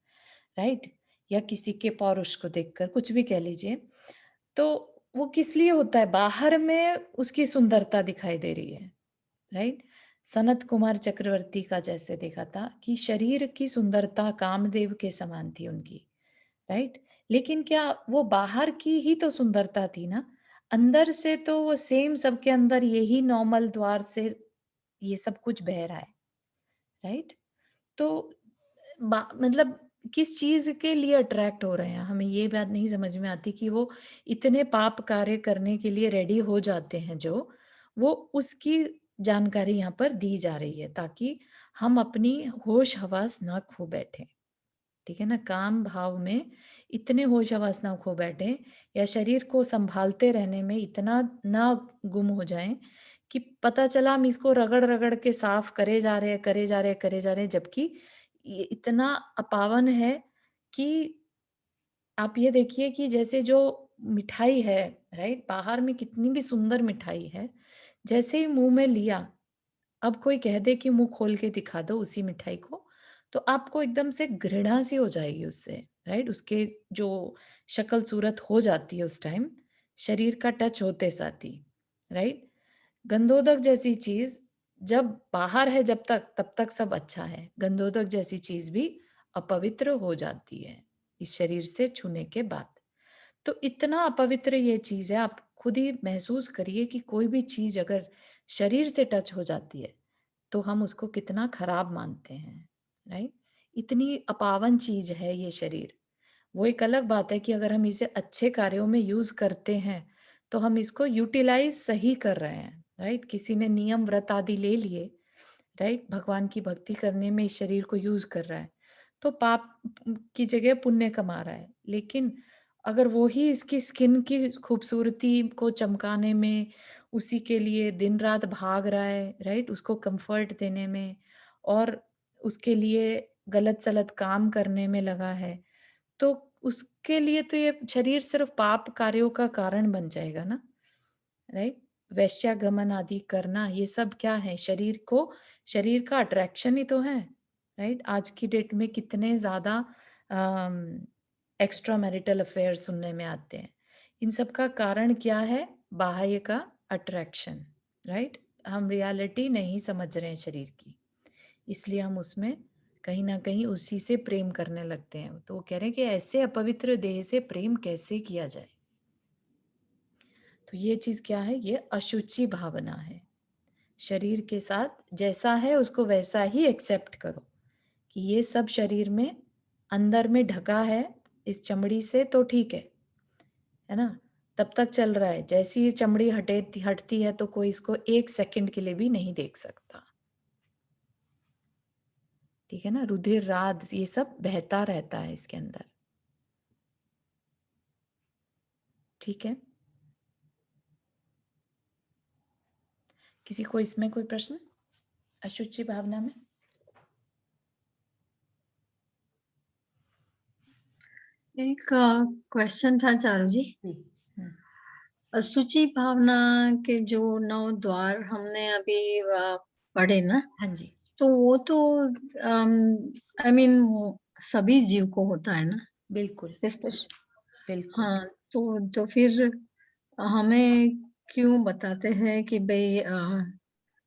राइट? या किसी के पौरुष को देखकर, कुछ भी कह लीजिए। तो वो किस लिए होता है? बाहर में उसकी सुंदरता दिखाई दे रही है, राइट? सनत कुमार चक्रवर्ती का जैसे देखा था कि शरीर की सुंदरता कामदेव के समान थी उनकी, राइट? लेकिन क्या वो बाहर की ही तो सुंदरता थी ना, अंदर से तो वो सेम सबके अंदर यही नॉर्मल द्वार से ये सब कुछ बह रहा है, राइट? तो मतलब किस चीज के लिए अट्रैक्ट हो रहे हैं, हमें ये बात नहीं समझ में आती कि वो इतने पाप कार्य करने के लिए रेडी हो जाते हैं, जो वो उसकी जानकारी यहाँ पर दी जा रही है, ताकि हम अपनी होश हवास ना खो बैठे। ठीक है ना, काम भाव में इतने होश हवास ना खो बैठे, या शरीर को संभालते रहने में इतना ना गुम हो जाएं कि पता चला हम इसको रगड़ रगड़ के साफ करे जा रहे हैं, करे जा रहे हैं, करे जा रहे हैं, जबकि ये इतना अपावन है कि आप ये देखिए कि जैसे जो मिठाई है, राइट, बाहर में कितनी भी सुंदर मिठाई है, जैसे ही मुंह में लिया, अब कोई कह दे कि मुंह खोल के दिखा दो उसी मिठाई को, तो आपको एकदम से घृणा सी हो जाएगी उससे, राइट? उसके जो शक्ल सूरत हो जाती है उस टाइम, शरीर का टच होते साथ ही, राइट? गंधोदक जैसी चीज जब बाहर है, जब तक तब तक सब अच्छा है, गंधोदक जैसी चीज भी अपवित्र हो जाती है इस शरीर से छूने के बाद। तो इतना अपवित्र ये चीज है, आप खुद ही महसूस करिए कि कोई भी चीज अगर शरीर से टच हो जाती है तो हम उसको कितना खराब मानते हैं, राइट? इतनी अपावन चीज है ये शरीर। वो एक अलग बात है कि अगर हम इसे अच्छे कार्यों में यूज करते हैं तो हम इसको यूटिलाइज सही कर रहे हैं, राइट? किसी ने नियम व्रत आदि ले लिए, राइट, भगवान की भक्ति करने में इस शरीर को यूज कर रहा है, तो पाप की जगह पुण्य कमा रहा है। लेकिन अगर वो ही इसकी स्किन की खूबसूरती को चमकाने में, उसी के लिए दिन रात भाग रहा है, राइट, उसको कंफर्ट देने में, और उसके लिए गलत सलत काम करने में लगा है, तो उसके लिए तो ये शरीर सिर्फ पाप कार्यों का कारण बन जाएगा ना, राइट? वैश्यागमन आदि करना, ये सब क्या है, शरीर को, शरीर का अट्रैक्शन ही तो है, राइट? आज की डेट में कितने ज्यादा एक्स्ट्रा मैरिटल अफेयर सुनने में आते हैं, इन सब का कारण क्या है? बाह्य का अट्रैक्शन, राइट? हम रियलिटी नहीं समझ रहे हैं शरीर की, इसलिए हम उसमें कहीं न कहीं उसी से प्रेम करने लगते हैं। तो वो कह रहे हैं कि ऐसे अपवित्र देह से प्रेम कैसे किया जाए? तो ये चीज़ क्या है? ये अशुचि भावना है। शरीर के साथ जैसा है उसको वैसा ही एक्सेप्ट करो, कि ये सब शरीर में अंदर में ढका है इस चमड़ी से तो ठीक है ना? तब तक चल रहा है। जैसी ये चमड़ी हटती है तो कोई इसको 1 सेकंड के लिए भी नहीं देख सकता। ठीक है ना? रुधिर, राद ये सब बहता रहता है इसके अंदर। ठीक है? किसी को इसमें कोई प्रश्न? अशुचि भावना में? एक क्वेश्चन था चारू जी। जी। हुँ। असुचि भावना के जो 9 द्वार हमने अभी पढ़े ना, हाँ जी, तो वो तो आई मीन सभी जीव को होता है ना, बिल्कुल, बिल्कुल। हाँ, तो फिर हमें क्यों बताते हैं कि भाई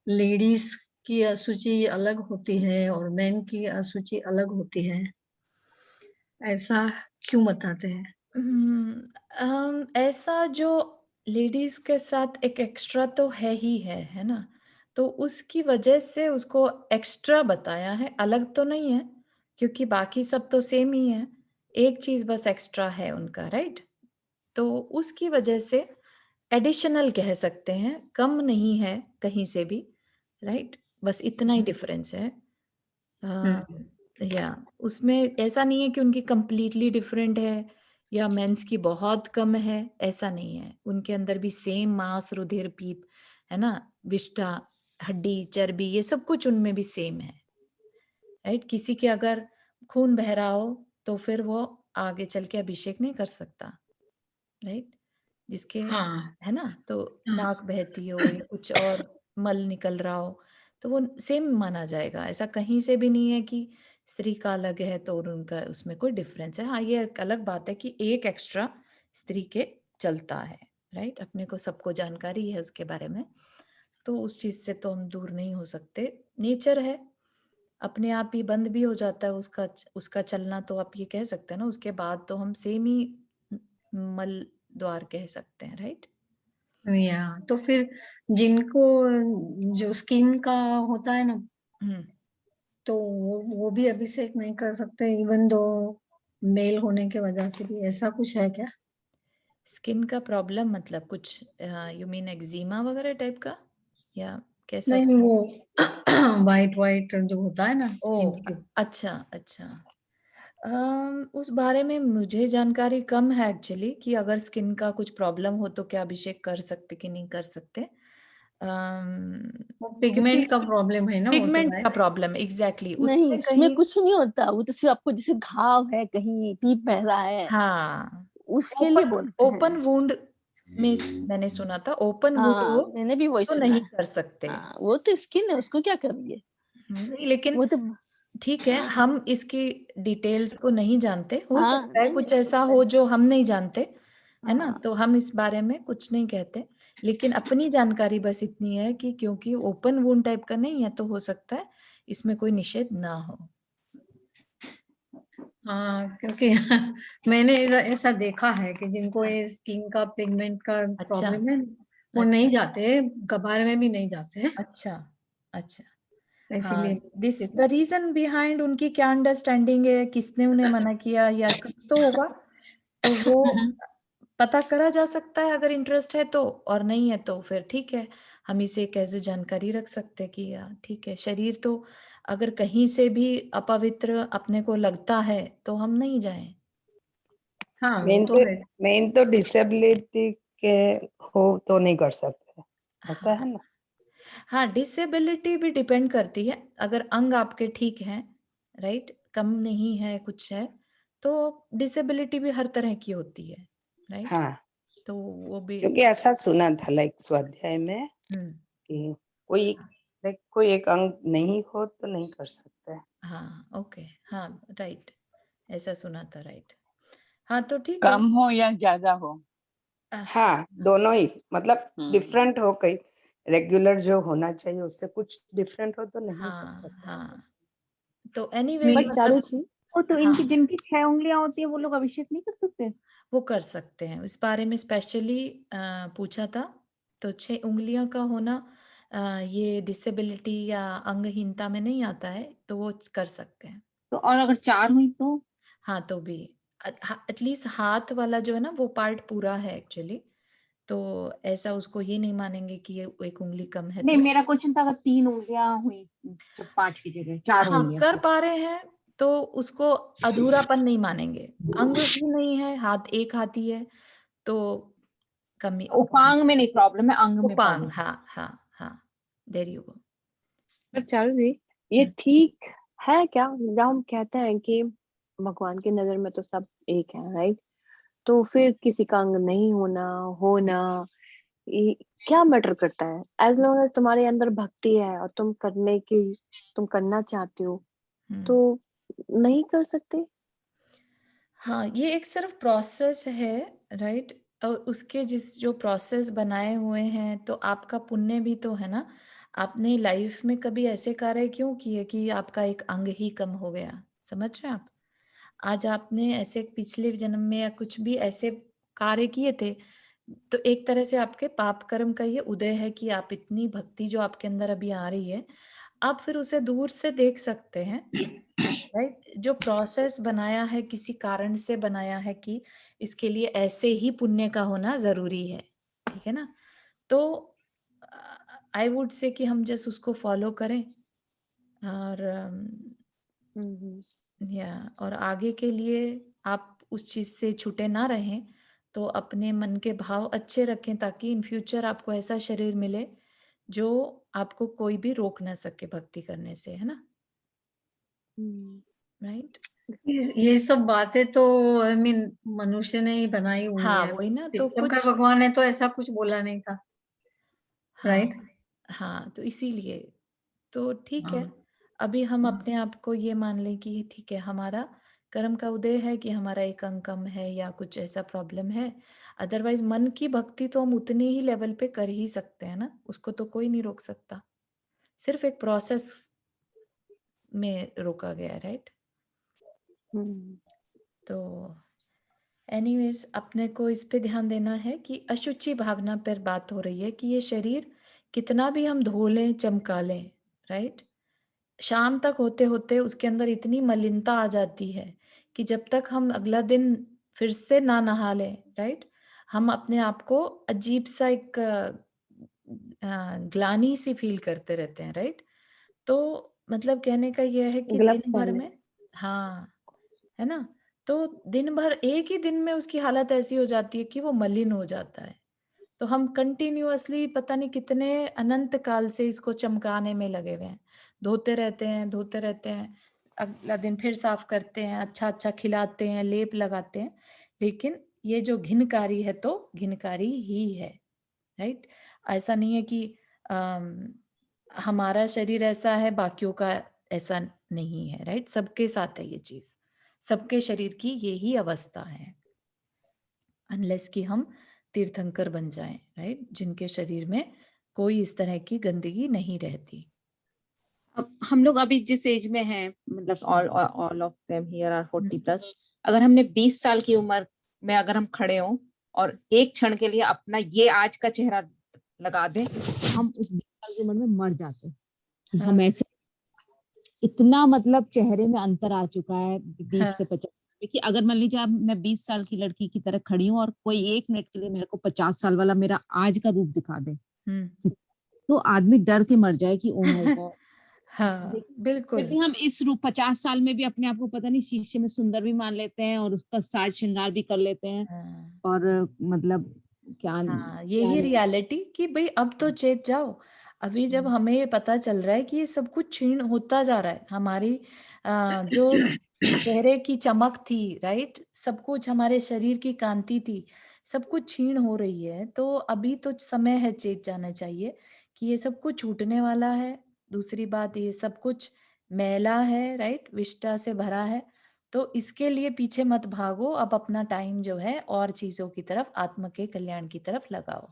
लेडीज की असुचि अलग होती है और मेन की असुचि अलग होती है, ऐसा क्यों बताते हैं? ऐसा जो लेडीज़ के साथ एक एक्स्ट्रा तो है ही है ना? तो उसकी वजह से उसको एक्स्ट्रा बताया है, अलग तो नहीं है, क्योंकि बाकी सब तो सेम ही है। एक चीज़ बस एक्स्ट्रा है उनका, राइट? तो उसकी वजह से एडिशनल कह सकते हैं, कम नहीं है कहीं से भी, राइट? बस इतना ही डिफ़रेंस है। अ, या उसमें ऐसा नहीं है कि उनकी कंप्लीटली डिफरेंट है या मेंस की बहुत कम है, ऐसा नहीं है। उनके अंदर भी सेम मांस, रुधिर, पीप, है ना? विष्ठा, हड्डी, चर्बी ये सब कुछ उनमें भी सेम है, राइट? किसी के अगर खून बह रहा हो तो फिर वो आगे चल के अभिषेक नहीं कर सकता, राइट? जिसके हाँ, है ना? तो हाँ, नाक बहती हो या कुछ और मल निकल रहा हो, तो वो सेम माना जाएगा। ऐसा कहीं से भी नहीं है कि स्त्री का अलग है तो और उनका उसमें कोई डिफ़रेंस है। हाँ, ये एक अलग बात है कि एक एक्स्ट्रा स्त्री के चलता है, राइट? अपने को सबको जानकारी है उसके बारे में, तो उस चीज़ से तो हम दूर नहीं हो सकते। नेचर है, अपने आप ही बंद भी हो जाता है उसका चलना तो आप ये कह सकते हैं ना, उसके बाद तो हम सेम ही मल द्वार कह सकते हैं, राइट? या तो फिर जिनको जो स्किन का होता है ना, हुँ। तो वो भी अभिषेक नहीं कर सकते इवन दो मेल होने की वजह से भी, ऐसा कुछ है क्या? स्किन का प्रॉब्लम मतलब कुछ यू मीन एक्ज़ीमा वगैरह टाइप का? या कैसा नहीं, स्किन? वो वाइट वाइट जो होता है ना स्किन ओह! की। अच्छा, अच्छा। उस बारे में मुझे जानकारी कम है एक्चुअली कि अगर स्किन का कुछ प्रॉब्लम हो तो क्या अभिषेक कर सकते कि नहीं कर सकते। वो क्योंकि पिगमेंट का प्रॉब्लम है ना वो तो, पिगमेंट का राइट? प्रॉब्लम है एग्ज़ैक्टली नहीं, उसमें उसमें कहीं कुछ नहीं होता, वो तो सिर्फ आपको जैसे घाव है, कहीं पीप बह रहा है, हाँ, उसके लिए ओपन बोलते हैं। ओपन वुंड में मैंने सुना था ओपन वुंड हाँ, हो मैंने भी वही तो सुना नहीं है। कर सकते। हाँ, वो तो स्किन है, उसको क्या करोगे? नहीं लेकिन वो तो ठीक है, हम इसकी डिटेल्स को नहीं जानते, हो हाँ, सकता है नहीं कुछ हो ऐसा सकता हो है। जो हम नहीं जानते, है ना? हाँ, तो हम इस बारे में कुछ नहीं कहते, लेकिन अपनी जानकारी बस इतनी है कि क्योंकि ओपन वुंड टाइप का नहीं है, तो हो सकता है इसमें कोई निषेध ना हो। हाँ, क्योंकि मैंने ऐसा देखा है कि जिनको ये स्किन का पिगमेंट का अच्छा, प्रॉब्लम है, वो अच्छा, नहीं जाते, कबार में भी नहीं जाते, अच्छा, अच्छा। हाँ, इसीलिए। दिस द रीज़न बिहाइंड उनकी क्या अंडरस्टैंडिंग है, किसने उन्हें मना किया या कुछ तो होगा, तो वो पता करा जा सकता है अगर इंटरेस्ट है तो और नहीं है तो फिर ठीक है, हम इसे एक ऐसे जानकारी रख सकते हैं कि ठीक है, शरीर तो अगर कहीं से भी अपवित्र अपने को लगता है, तो हम नहीं जाएँ। हाँ, वो मेन तो तो है। मेन तो डिसेबिलिटी के हो तो नहीं कर सकते, ऐसा हाँ, है ना? हाँ, डिसेबिलिटी भी डिपेंड करती है, अगर अंग आपके ठीक हैं, राइट? कम नहीं है, कुछ है, तो डिसेबिलिटी भी हर तरह की होती है, राइट? हाँ, तो वो भी क्योंकि ऐसा सुना था लाइक स्वाध्याय में हुँ, कि कोई लाइक कोई एक अंग नहीं हो तो नहीं कर सकते। हाँ, ओके, हाँ, राइट, ऐसा सुना था, राइट। हाँ, तो ठीक है। कम हो या ज्यादा हो? हाँ, दोनों ही मतलब हम्म। डिफरेंट हो कहीं रेगुलर जो होना चाहिए उससे कुछ डिफरेंट हो तो नहीं कर हाँ सकते। हाँ, तो एनीवेज बट चारू जी, वो तो हाँ, इनकी जिनकी 6 उंगलियां होती है वो लोग अभिषेक नहीं कर सकते? वो कर सकते हैं। इस बारे में स्पेशली पूछा था, तो 6 उंगलियां का होना ये डिसेबिलिटी या अंगहीनता में नहीं आता है, तो वो कर सकते हैं। तो और अगर 4 हुई तो? हाँ, तो भी एटलीस्ट हाथ वाला जो है ना वो पार्ट पूरा है एक्चुअली, तो ऐसा उसको ये नहीं मानेंगे कि ये एक उंगली कम है नहीं, तो। मेरा क्वेश्चन था अगर 3 उंगलियां हुई जब 5 की जगह 4 हाँ, उंगलियां कर तो? पा रहे हैं तो उसको अधूरापन नहीं मानेंगे। अंग ही नहीं है, हाथ एक हाथ ही है, तो कमी उपांग में नहीं प्रॉब्लम है, अंग में उपांग, प्रॉब्लम। हाँ, हाँ, हाँ, देयर यू गो। पर चारू जी, ये हुँ, ठीक है क्या जब हम कहते हैं कि भगवान की नजर में तो सब एक है, राइट? तो फिर किसी का अंग नहीं होना, होना, ये क्या मैटर करता है? एज लॉन्ग एज तुम्हारे अंदर भक्ति है और तुम करना चाहते हो, हुँ। तो नहीं कर सकते? हाँ, ये एक सिर्फ़ प्रोसेस है, राइट? और उसके जो प्रोसेस बनाए हुए हैं, तो आपका पुण्य भी तो है ना? आपने लाइफ़ में कभी ऐसे कार्य क्यों किए कि आपका एक अंग ही कम हो गया? समझ रहे हैं आप? आज आपने ऐसे पिछले जन्म में या कुछ भी ऐसे कार्य किए थे, तो एक तरह से आपके पाप कर्म का ये उदय है कि आप इतनी भक्ति जो आपके अंदर अभी आ रही है, आप फिर उसे दूर से देख सकते हैं, राइट? जो प्रोसेस बनाया है किसी कारण से बनाया है कि इसके लिए ऐसे ही पुण्य का होना ज़रूरी है, ठीक है ना? तो आई वुड से कि हम जस्ट उसको फ़ॉलो करें और हम्म। और आगे के लिए आप उस चीज़ से छूटे ना रहें, तो अपने मन के भाव अच्छे रखें ताकि इन फ्यूचर आपको ऐसा शरीर मिले, जो आपको कोई भी रोक ना सके भक्ति करने से, है ना? हम्म। राइट? ये सब बातें तो आई मीन मनुष्य ने ही बनाई हुई हाँ, है। वही ना तो तीर्थंकर कुछ भगवान ने तो ऐसा कुछ बोला नहीं था, हाँ, राइट? हाँ, तो इसीलिए तो ठीक है, हाँ। अभी हम अपने आप को ये मान लें कि ठीक है, हमारा कर्म का उदय है कि हमारा एक अंग कम है या कुछ ऐसा प्रॉब्लम है। अदरवाइज़ मन की भक्ति तो हम उतने ही लेवल पे कर ही सकते हैं ना, उसको तो कोई नहीं रोक सकता। सिर्फ़ एक प्रोसेस में रोका गया है, राइट? हम्म। तो एनीवेज़ अपने को इस पे ध्यान देना है कि अशुचि भावना पर बात हो रही है कि ये शरीर कितना भी हम धो लें, चमका लें, राइट? शाम तक होते-होते उसके अंदर इतनी मलिनता आ जाती है कि जब तक हम अगला दिन फिर से ना नहा लें, राइट? हम अपने आप को अजीब-सा एक ग्लानि सी फ़ील करते रहते हैं, राइट? तो मतलब कहने का ये है कि ग्लव्स दिन भर पहन ले। में हाँ, है ना? तो दिन भर एक ही दिन में उसकी हालत ऐसी हो जाती है कि वो मलिन हो जाता है। तो हम कंटिन्यूअसली पता नहीं कितने अनंत काल से इसको चमकाने में लगे हुए हैं। धोते रहते हैं, अगला दिन फिर साफ करते हैं, अच्छा-अच्छा खिलाते हैं, लेप लगाते हैं। लेकिन ये जो घिनकारी है तो घिनकारी ही है, राइट? ऐसा नहीं है कि अम, हमारा शरीर ऐसा है, बाकियों का ऐसा नहीं है, राइट? सबके साथ है ये चीज़। सबके शरीर की यही अवस्था है। अनलेस कि हम तीर्थंकर बन जाएँ, राइट? जिनके शरीर में कोई इस तरह की गंदगी नहीं रहती। अब हम लोग अभी जिस एज में हैं, मतलब all of them here are हुँ, 40 प्लस, अगर हमने 20 साल की उम्र में अगर हम खड़े हों और एक क्षण के लिए अपना ये आज का चेहरा लगा दें, हम उस 20 साल की उम्र में मर जाते हैं कि हम हाँ, ऐसे, इतना मतलब चेहरे में अंतर आ चुका है हाँ, 20 से 50 में, कि अगर मान लीजिए अब मैं 20 साल की लड़की की तरह खड़ी हूँ और कोई 1 मिनट के लिए मेरे को 50 साल वाला मेरा आज का रूप दिखा दे, हुँ। तो आदमी डर के मर जाए कि ओ माय गॉड। हाँ, फिर बिल्कुल। भी हम इस रूप 50 साल में भी अपने आप को पता नहीं शीशे में सुंदर भी मान लेते हैं और उसका साज श्रृंगार भी कर लेते हैं, हाँ, और मतलब क्या हाँ, क्या यही नहीं। रियलिटी कि भई अब तो चेत जाओ। अभी जब हमें ये पता चल रहा है कि ये सब कुछ क्षीण होता जा रहा है, हमारी जो चेहरे की चमक थी, राइट? सब कुछ हमारे शरीर की कांति थी, सब कुछ क्षीण हो रही है, तो अभी तो समय है चेत जाना चाहिए कि ये सब कुछ छूटने वाला है। दूसरी बात ये सब कुछ मैला है, राइट? विष्ठा से भरा है तो इसके लिए पीछे मत भागो, अब अपना टाइम जो है और चीजों की तरफ, आत्मा के कल्याण की तरफ लगाओ।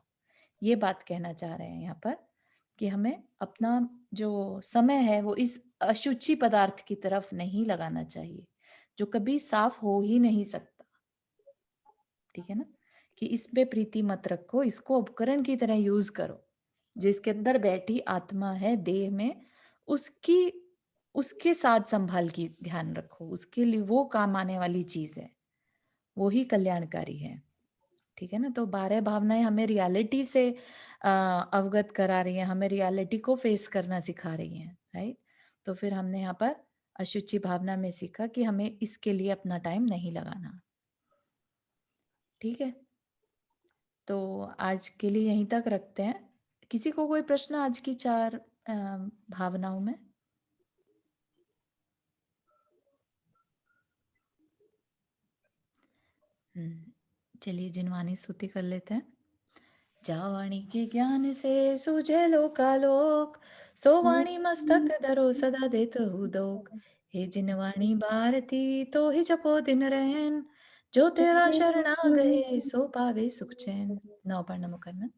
ये बात कहना चाह रहे हैं यहाँ पर कि हमें अपना जो समय है वो इस अशुचि पदार्थ की तरफ नहीं लगाना चाहिए, जो कभी साफ हो ही नहीं सकता। ठीक है ना, कि इस पे प्रीति मत रखो, इसको उपकरण की तरह यूज करो। जिसके अंदर बैठी आत्मा है देह में, उसके साथ संभाल की ध्यान रखो, उसके लिए वो काम आने वाली चीज है, वो ही कल्याणकारी है। ठीक है ना, तो 12 भावनाएं हमें रियलिटी से अवगत करा रही हैं, हमें रियलिटी को फेस करना सिखा रही हैं, राइट। तो फिर हमने यहाँ पर अशुचि भावना में सीखा कि हमें इसके लिए अपना टाइम नहीं लगाना। ठीक है, तो आज के लिए यहीं तक रखते हैं। किसी को कोई प्रश्न आज की 4 भावनाओं में? चलिए जिनवानी स्तुति कर लेते हैं। जावाणी के ज्ञान से सूझे लोकालोक, सो वाणी मस्तक धरो सदा देत दोक। हे जिनवाणी भारती तो ही जपो दिन रहन, जो तेरा शरणा गए सो पावे सुख चैन। 9 बार नमो करना।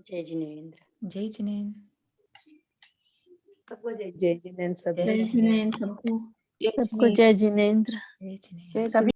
जय जिनेंद्र। जय जिनेन्द्र। सबको जय जय जिनेन्द्र सभी जय जिनेंद्र सबको। सबको जय जिनेन्द्र। जय जिनेन्द्र। जय सभी